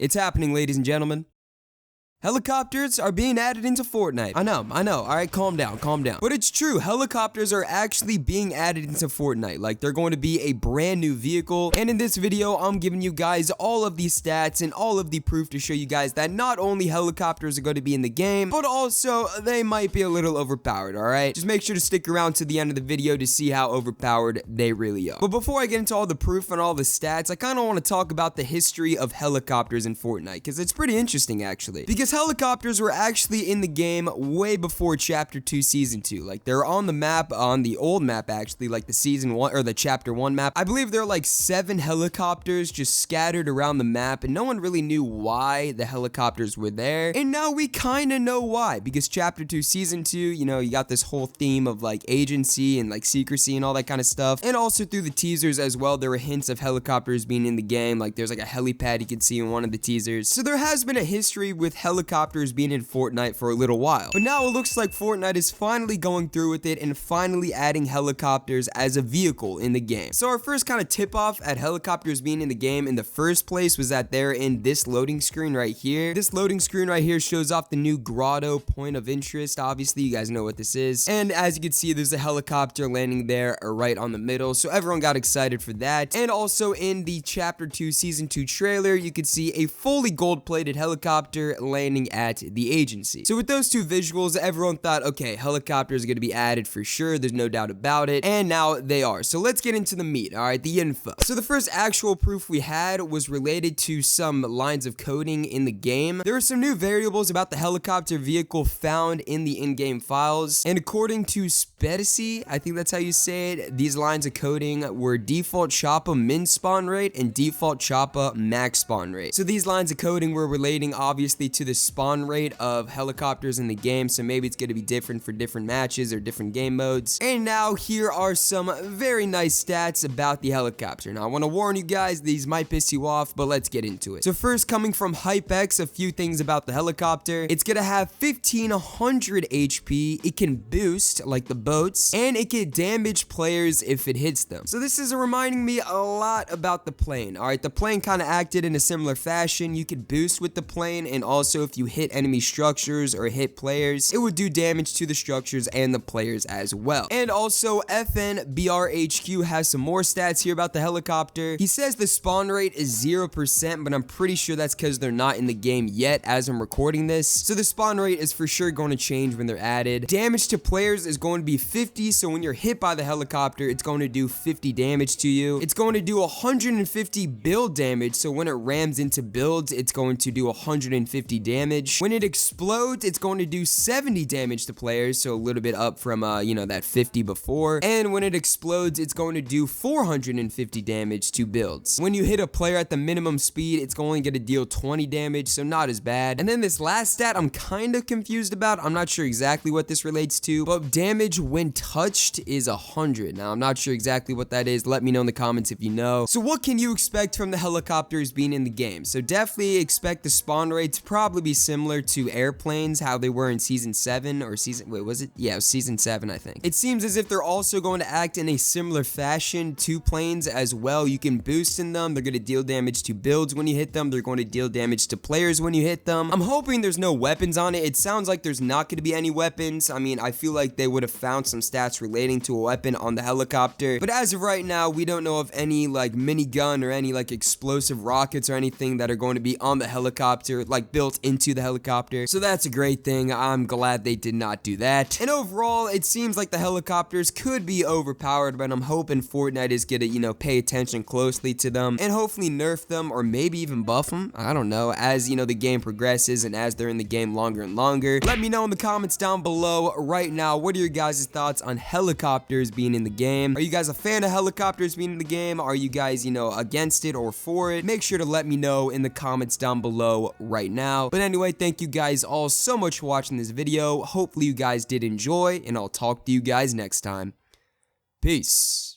It's happening, ladies and gentlemen. Helicopters are being added into Fortnite. I know. Alright, calm down. But it's true, helicopters are actually being added into Fortnite. Like, they're going to be a brand new vehicle. And in this video, I'm giving you guys all of these stats and all of the proof to show you guys that not only helicopters are going to be in the game, but also they might be a little overpowered, alright? Just make sure to stick around to the end of the video to see how overpowered they really are. But before I get into all the proof and all the stats, I kind of want to talk about the history of helicopters in Fortnite, because it's pretty interesting, actually. Because helicopters were actually in the game way before Chapter 2 Season 2. Like, they're on the map, on the old map, actually, like the Season 1, or the Chapter 1 map. I believe there are like 7 helicopters just scattered around the map, and no one really knew why the helicopters were there. And now we kind of know why, because Chapter 2 Season 2, you know, you got this whole theme of like agency and like secrecy and all that kind of stuff. And also through the teasers as well, there were hints of helicopters being in the game. Like, there's like a helipad you can see in one of the teasers. So there has been a history with helicopters being in Fortnite for a little while. But now it looks like Fortnite is finally going through with it and finally adding helicopters as a vehicle in the game. So our first kind of tip off at helicopters being in the game in the first place was that they're in this loading screen right here. This loading screen right here shows off the new grotto point of interest. Obviously, you guys know what this is. And as you can see, there's a helicopter landing there right on the middle. So everyone got excited for that. And also in the Chapter 2 Season 2 trailer, you could see a fully gold-plated helicopter landing at the agency. So with those two visuals, everyone thought, okay, helicopters are going to be added for sure. There's no doubt about it. And now they are. So let's get into the meat, all right, the info. So the first actual proof we had was related to some lines of coding in the game. There are some new variables about the helicopter vehicle found in the in-game files. And according to Spedicy, I think that's how you say it, these lines of coding were default Choppa min spawn rate and default Choppa max spawn rate. So these lines of coding were relating obviously to the spawn rate of helicopters in the game, so maybe it's going to be different for different matches or different game modes. And now here are some very nice stats about the helicopter. Now I want to warn you guys, these might piss you off, but let's get into it. So first, coming from HypeX, a few things about the helicopter. It's going to have 1500 HP, it can boost like the boats, and it can damage players if it hits them. So this is reminding me a lot about the plane. Alright, the plane kind of acted in a similar fashion. You could boost with the plane, and also if you hit enemy structures or hit players, it would do damage to the structures and the players as well. And also FNBRHQ has some more stats here about the helicopter. He says the spawn rate is 0%, but I'm pretty sure that's because they're not in the game yet as I'm recording this. So the spawn rate is for sure going to change when they're added. Damage to players is going to be 50, so when you're hit by the helicopter, it's going to do 50 damage to you. It's going to do 150 build damage, so when it rams into builds, it's going to do 150 damage. When it explodes, it's going to do 70 damage to players, so a little bit up from, you know, that 50 before. And when it explodes, it's going to do 450 damage to builds. When you hit a player at the minimum speed, it's only going to deal 20 damage, so not as bad. And then this last stat I'm kind of confused about. I'm not sure exactly what this relates to, but damage when touched is 100. Now, I'm not sure exactly what that is. Let me know in the comments if you know. So what can you expect from the helicopters being in the game? So definitely expect the spawn rate to probably be similar to airplanes, how they were in Season 7 or wait, was it? Yeah, it was Season 7, I think. It seems as if they're also going to act in a similar fashion to planes as well. You can boost in them. They're going to deal damage to builds when you hit them. They're going to deal damage to players when you hit them. I'm hoping there's no weapons on it. It sounds like there's not going to be any weapons. I mean, I feel like they would have found some stats relating to a weapon on the helicopter. But as of right now, we don't know of any like minigun or any like explosive rockets or anything that are going to be on the helicopter, like built into the helicopter. So that's a great thing. I'm glad they did not do that. And overall, it seems like the helicopters could be overpowered, but I'm hoping Fortnite is gonna, you know, pay attention closely to them and hopefully nerf them or maybe even buff them. I don't know, as you know, the game progresses and as they're in the game longer and longer. Let me know in the comments down below right now, what are your guys' thoughts on helicopters being in the game? Are you guys a fan of helicopters being in the game? Are you guys, you know, against it or for it? Make sure to let me know in the comments down below right now. But anyway, thank you guys all so much for watching this video. Hopefully you guys did enjoy, and I'll talk to you guys next time. Peace.